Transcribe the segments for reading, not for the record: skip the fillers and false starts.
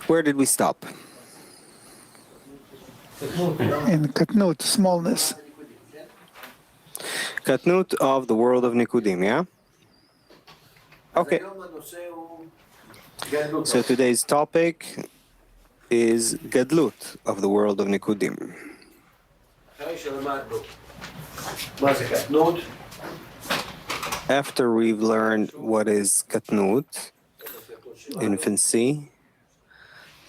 Where did we stop? In Katnut, smallness. Katnut of the world of Nikudim, yeah? Okay. So today's topic is Gadlut of the world of Nikudim. After we've learned what is Katnut, infancy,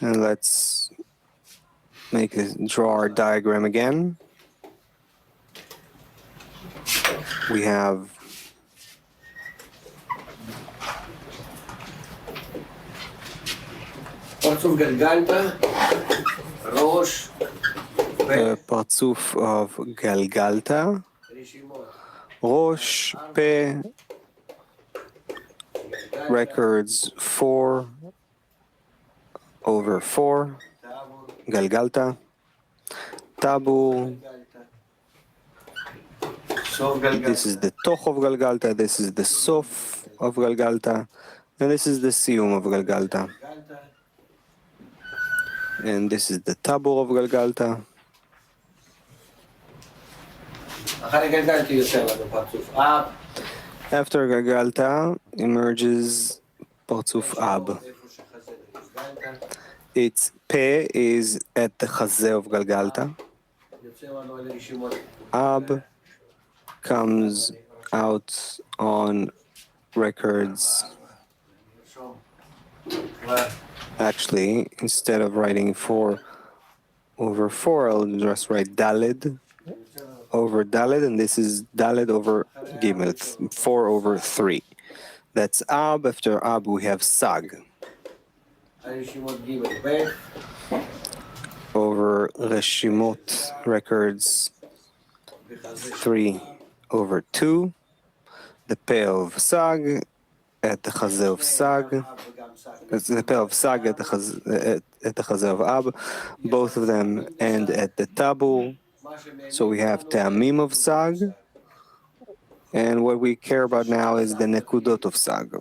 and let's draw our diagram again. We have the Parzuf of Galgalta, Rosh, Pe, records 4/4, Galgalta, Tabu, this is the Toch of Galgalta, this is the Sof of Galgalta, and this is the Siyum of Galgalta. And this is the Tabu of Galgalta. After Galgalta emerges Parzuf Ab. Its Pe is at the Chazeh of Galgalta. Ab comes out on records. Actually, instead of writing 4/4, I'll just write Daled over Daled, and this is Daled over Gimel, 4/3. That's Ab. After Ab, we have Sag. Over Reshimot records 3/2. The Peh of Sag at the Chazeh of Sag. The Peh of Sag at the Chazeh of Ab. Both of them end at the Tabu. So we have Te'amim of Sag. And what we care about now is the Nekudot of Sag.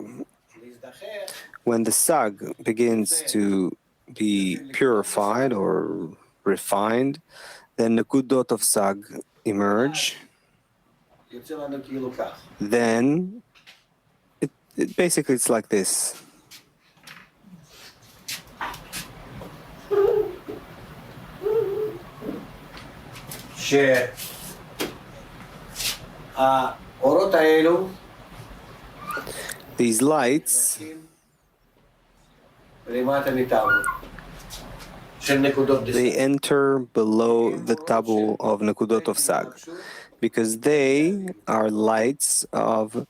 When the Sag begins to be purified or refined, then Nekudot of Sag emerge. Then basically it's like this. These lights they enter below the tabu of Nekudot of Sag because they are lights of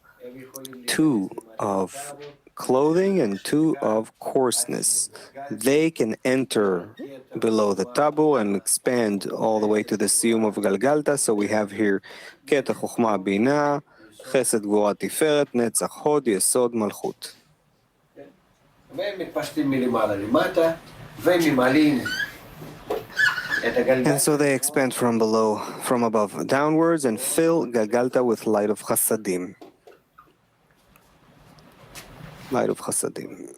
2 of clothing and 2 of coarseness. They can enter below the tabu and expand all the way to the siyum of Galgalta. So we have here Keta Chochma Bina, Chesed Gvura Tiferet, Netzach Hod, Yesod Malchut. And so they expand from above downwards and fill Galgalta with light of Chasadim. Light of Chasadim.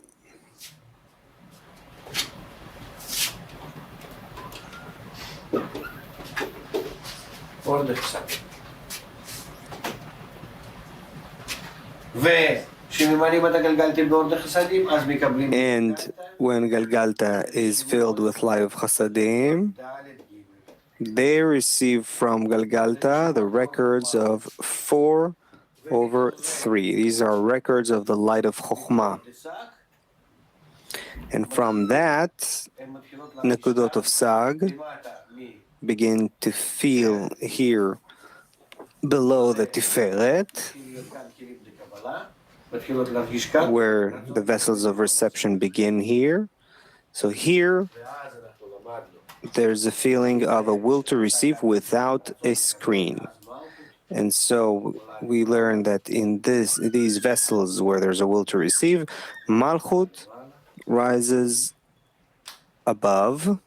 And when Galgalta is filled with light of Chasadim, they receive from Galgalta the records of 4/3. These are records of the light of Chokhmah. And from that, Nekudot of Sag begin to feel here below the Tiferet, where the vessels of reception begin here. So here, there's a feeling of a will to receive without a screen. And so we learn that in these vessels where there's a will to receive, Malchut rises above.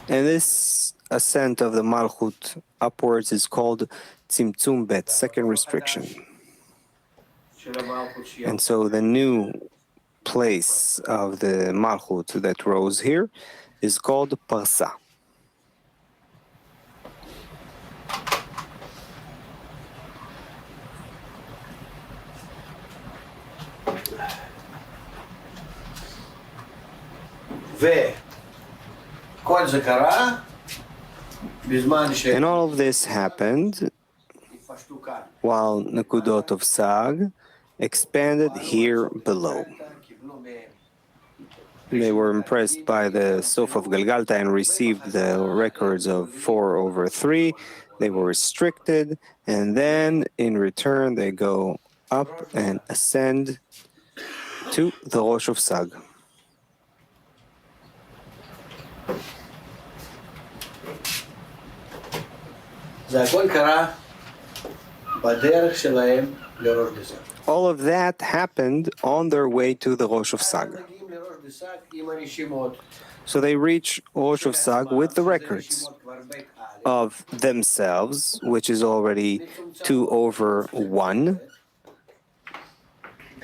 And this ascent of the Malchut upwards is called Tzimtzum Bet, second restriction. And so the new place of the Malchut that rose here is called Parsa. And all of this happened while Nekudot of Sag expanded here below. They were impressed by the Sof of Galgalta and received the records of 4/3. They were restricted, and then in return they go up and ascend to the Rosh of Sag. All of that happened on their way to the Rosh of Sag. So they reach Rosh of Sag with the records of themselves, which is already 2/1,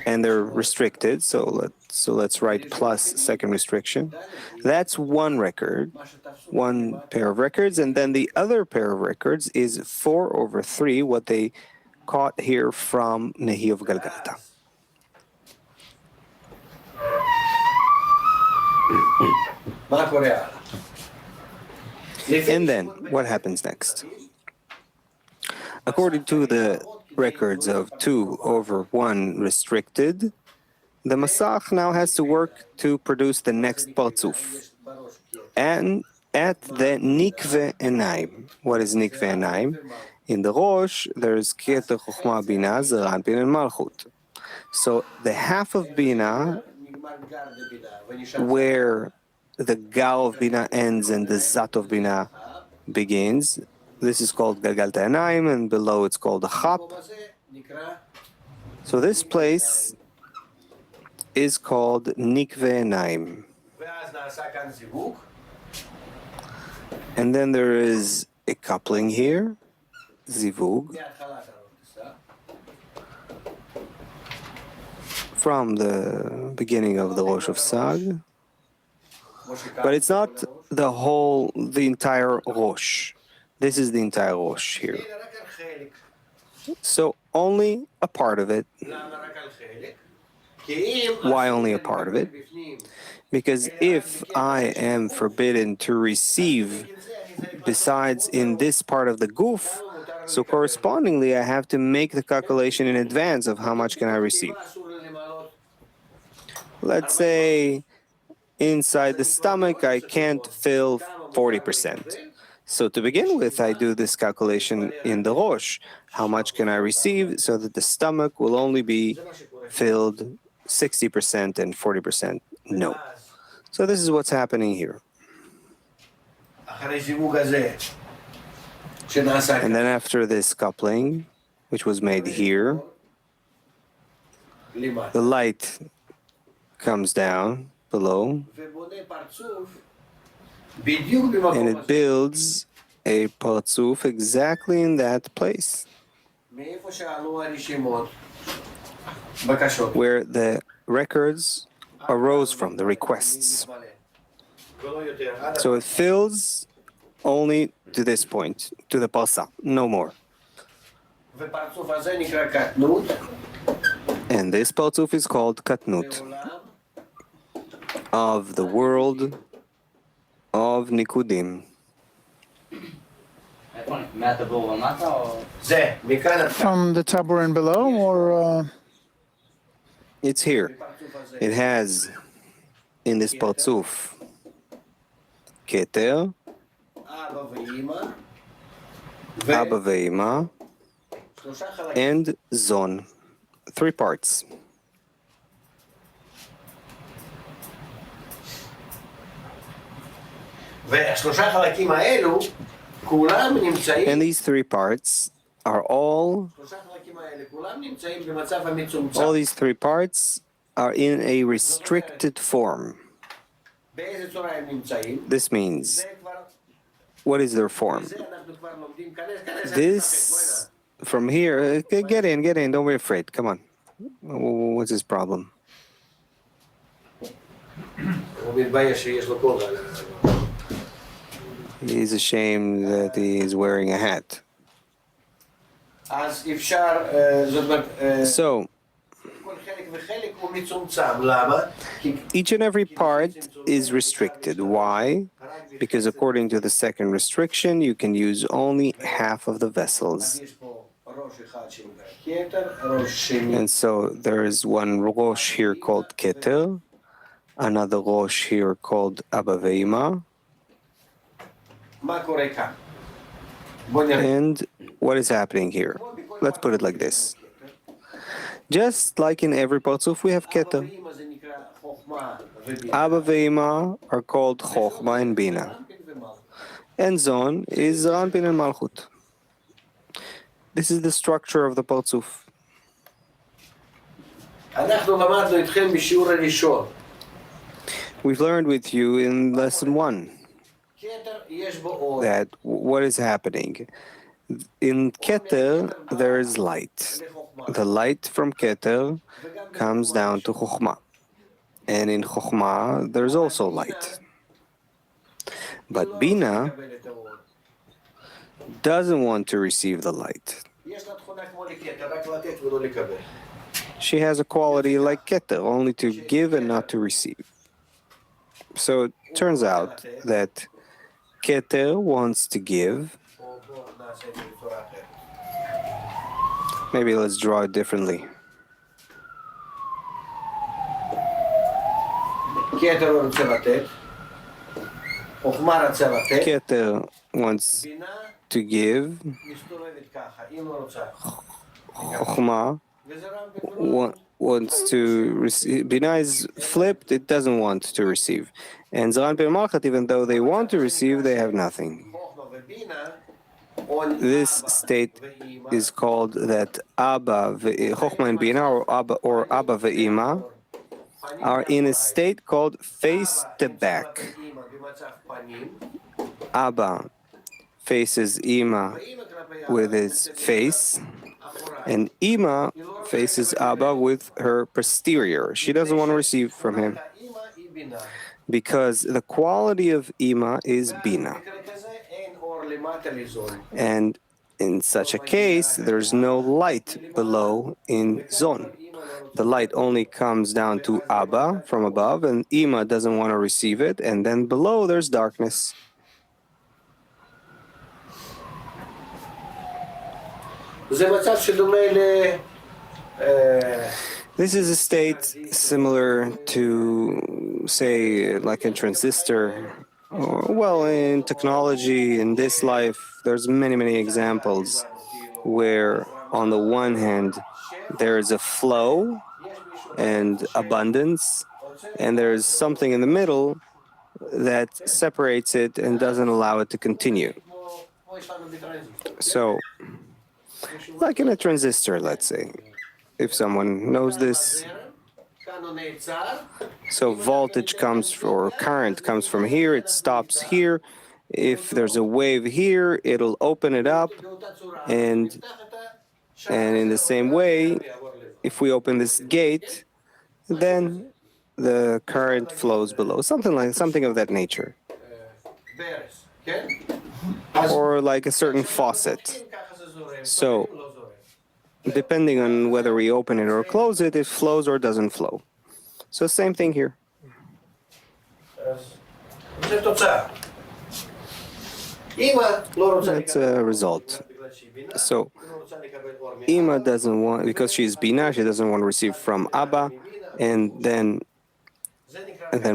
and they're restricted. So let's write plus second restriction. That's one record, one pair of records, and then the other pair of records is 4/3, what they caught here from Nehi of Galgalta. And then, what happens next? According to the records of 2/1 restricted, the Masach now has to work to produce the next Partzuf. And at the Nikve Enaim. What is Nikve Enaim? In the Rosh, there's Keter Chochma Bina, Zeranpin, and Malchut. So the half of Bina, where the Gal of Bina ends and the Zat of Bina begins, this is called Galgalta Enaim, and below it's called the Chap. So this place is called Nikve Enaim. And then there is a coupling here, Zivug, from the beginning of the Rosh of Sag. But it's not the entire Rosh. This is the entire Rosh here. So only a part of it. Why only a part of it? Because if I am forbidden to receive besides in this part of the goof, so correspondingly I have to make the calculation in advance of how much can I receive. Let's say inside the stomach I can't fill 40%. So to begin with, I do this calculation in the Rosh. How much can I receive so that the stomach will only be filled 60% and 40% no. So this is what's happening here. And then after this coupling, which was made here, the light comes down below, and it builds a partzuf exactly in that place, where the records arose from, the requests. So it fills only to this point, to the parsa, no more. And this partzuf is called katnut, of the world of Nikudim. From the Tabor and below, or It's here. It has in this partzuf Keter, Abba ve'ima, and Zon. 3 parts. And these 3 parts are all these 3 parts are in a restricted form. This means what is their form? This, from here, get in, don't be afraid, come on. What's his problem? He's ashamed that he is wearing a hat. So, each and every part is restricted. Why? Because according to the second restriction, you can use only half of the vessels. And so there is one Rosh here called Keter, another Rosh here called Abba Ve'ima. And what is happening here? Let's put it like this. Just like in every Parzuf, we have Keter. Abba Ve'ima are called Chochma and Bina. And Zon is Ranpin and Malchut. This is the structure of the Parzuf. We've learned with you in lesson 1 that what is happening. In Keter, there is light. The light from Keter comes down to Chochma. And in Chochma, there's also light. But Bina doesn't want to receive the light. She has a quality like Keter, only to give and not to receive. So it turns out that Keter wants to give. Maybe let's draw it differently. Keter wants to give. Chochma wants to receive. Bina is flipped, it doesn't want to receive. And Zran Pin Malchut, even though they want to receive, they have nothing. This state is called that Abba, Chochma and Bina, or Abba Ve'ima, are in a state called face to back. Abba faces Ima with his face, and Ima faces Abba with her posterior. She doesn't want to receive from him because the quality of Ima is Bina. And in such a case, there's no light below in Zon. The light only comes down to Abba from above, and Ima doesn't want to receive it, and then below there's darkness. This is a state similar to, say, like a transistor. Well, in technology, in this life, there's many examples where, on the one hand, there is a flow and abundance, and there's something in the middle that separates it and doesn't allow it to continue. So, like in a transistor, let's say, if someone knows this. So voltage comes, or current comes from here, it stops here. If there's a wave here, it'll open it up, and in the same way, if we open this gate, then the current flows below. Something of that nature. Or like a certain faucet. So, depending on whether we open it or close it, it flows or doesn't flow. So same thing here. That's a result. So, Ima doesn't want, because she's Bina, she doesn't want to receive from Abba, and then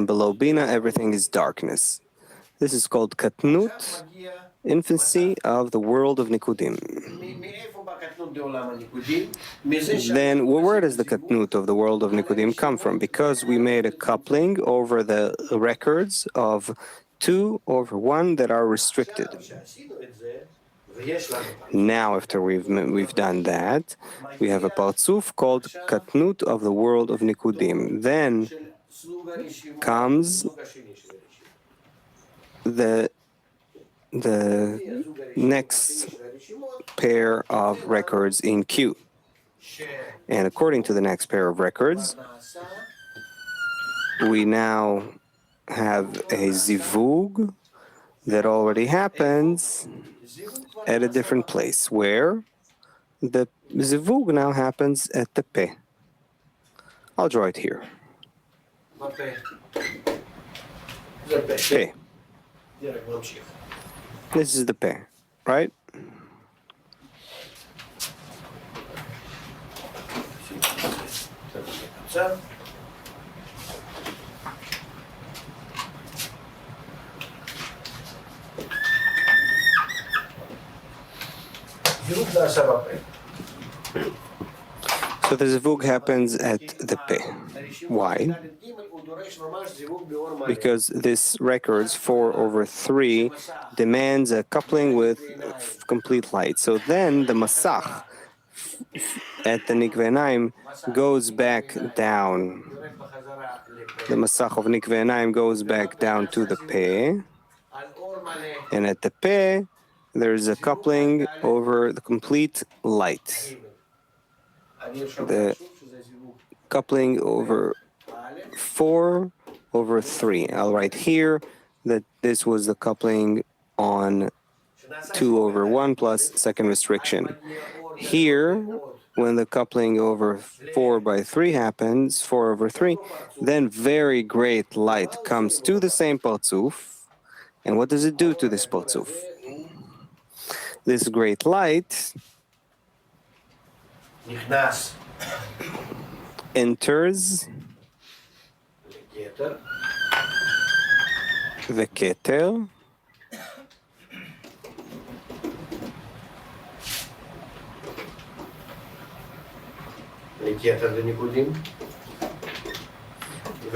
below Bina, everything is darkness. This is called Katnut, infancy of the world of Nikudim. Then, where does the Katnut of the world of Nikudim come from? Because we made a coupling over the records of 2 over 1 that are restricted. Now, after we've done that, we have a Parzuf called Katnut of the world of Nikudim. Then comes the the next pair of records in Q. And according to the next pair of records, we now have a zivug that already happens at a different place, where the zivug now happens at the pe. I'll draw it here. Pe. This is the pe, right? So the zivug happens at the pe. Why? Because this records 4/3 demands a coupling with complete light. So then the masach at the nikvenaim goes back down. The masach of nikvenaim goes back down to the pe. And at the pe, there's a coupling over the complete light. The coupling over 4/3. I'll write here that this was the coupling on 2/1 plus second restriction. Here, when the coupling over 4/3 happens, 4/3, then very great light comes to the same parzuf. And what does it do to this parzuf? This great light enters the keter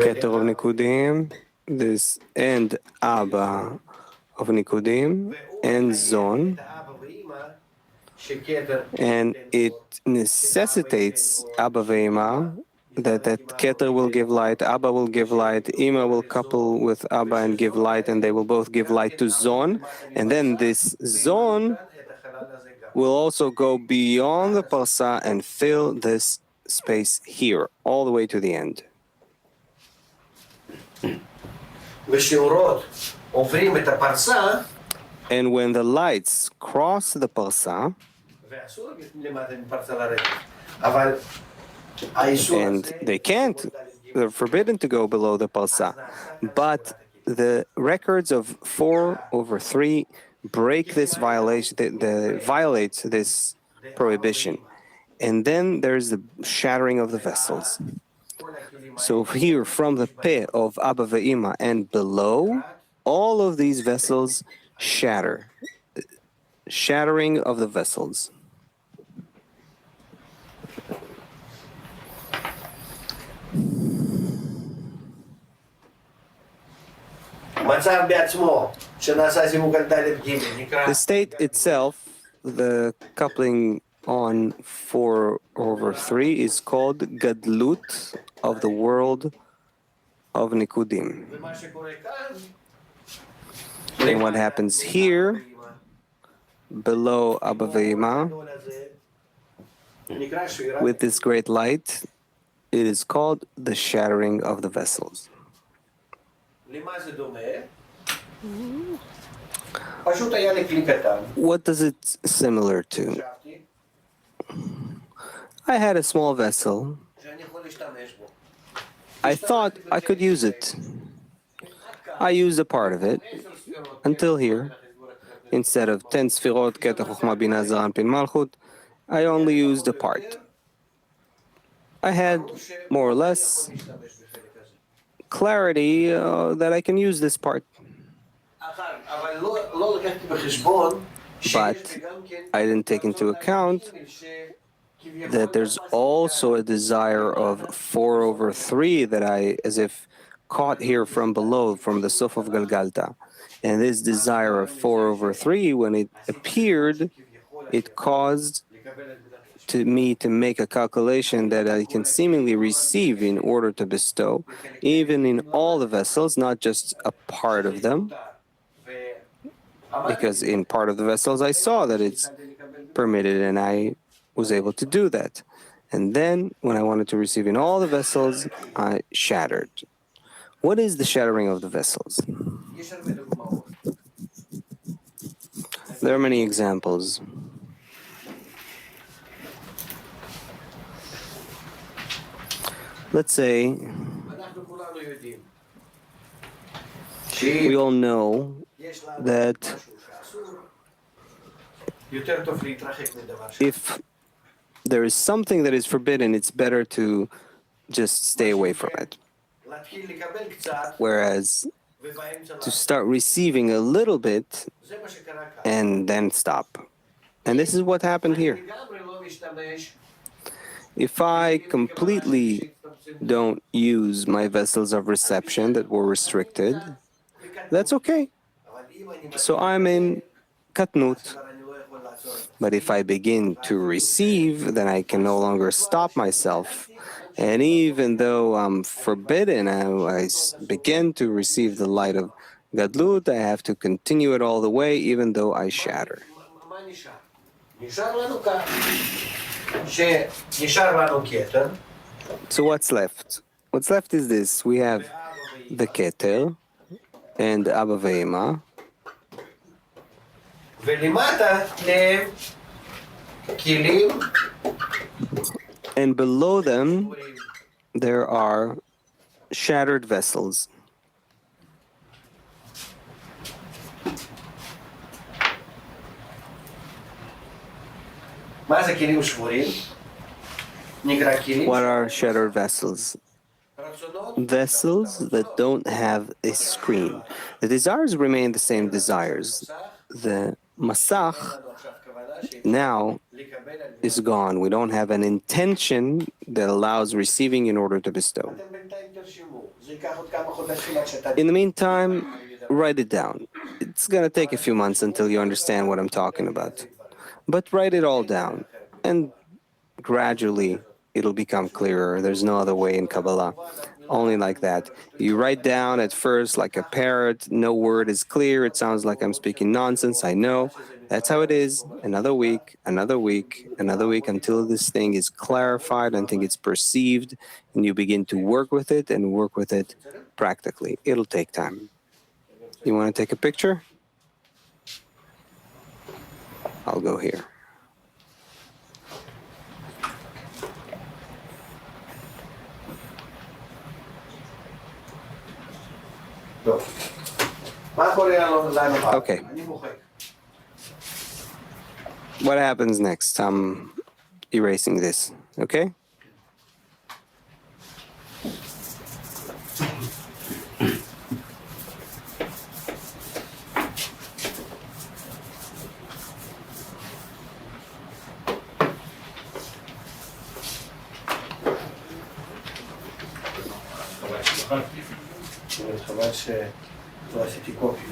keter of nikudim, this and Abba of nikudim and zon, and it necessitates Abba ve'ima, that keter will give light, Abba will give light, Ima will couple with Abba and give light, and they will both give light to zon, and then this zon will also go beyond the parsa and fill this space here, all the way to the end. And when the lights cross the parsa, and they can't, they're forbidden to go below the parsa, but the records of 4/3 break this violation, violates this prohibition, and then there's the shattering of the vessels. So here, from the pe of Abba ve'ima and below, all of these vessels shatter. Shattering of the vessels. The state itself, the coupling on 4/3, is called gadlut of the world of nikudim. And what happens here, below Abba ve'ima, with this great light, it is called the shattering of the vessels. What does it similar to? I had a small vessel. I thought I could use it. I used a part of it until here. Instead of 10 sfirot, Keter, Chochmah, Binah, Zera, Anpin, Malchut, I only used a part. I had more or less clarity that I can use this part. But I didn't take into account that there's also a desire of 4/3 that I, as if, caught here from below, from the Sof of Galgalta. And this desire of 4/3, when it appeared, it caused me to make a calculation that I can seemingly receive in order to bestow, even in all the vessels, not just a part of them. because in part of the vessels I saw that it's permitted and I was able to do that. And then when I wanted to receive in all the vessels, I shattered. What is the shattering of the vessels? There are many examples. Let's say we all know that if there is something that is forbidden, it's better to just stay away from it. Whereas to start receiving a little bit and then stop. And this is what happened here. If I completely don't use my vessels of reception that were restricted, that's okay. So I'm in katnut. But if I begin to receive, then I can no longer stop myself. And even though I'm forbidden, I begin to receive the light of gadlut, I have to continue it all the way, even though I shatter. So what's left? What's left is this. We have the keter and Abba Ve'ema. And below them, there are shattered vessels. What are shattered vessels? Vessels that don't have a screen. The desires remain the same desires. The masach now is gone. We don't have an intention that allows receiving in order to bestow. In the meantime, write it down. It's going to take a few months until you understand what I'm talking about. But write it all down, and gradually it'll become clearer. There's no other way in Kabbalah. Only like that. You write down at first like a parrot, no word is clear, it sounds like I'm speaking nonsense, I know. That's how it is. Another week, another week, another week, until this thing is clarified, until it's perceived, and you begin to work with it and work with it practically. It'll take time. You want to take a picture? I'll go here. Okay. What happens next? I'm erasing this, okay? חבל שלא עשיתי קופי.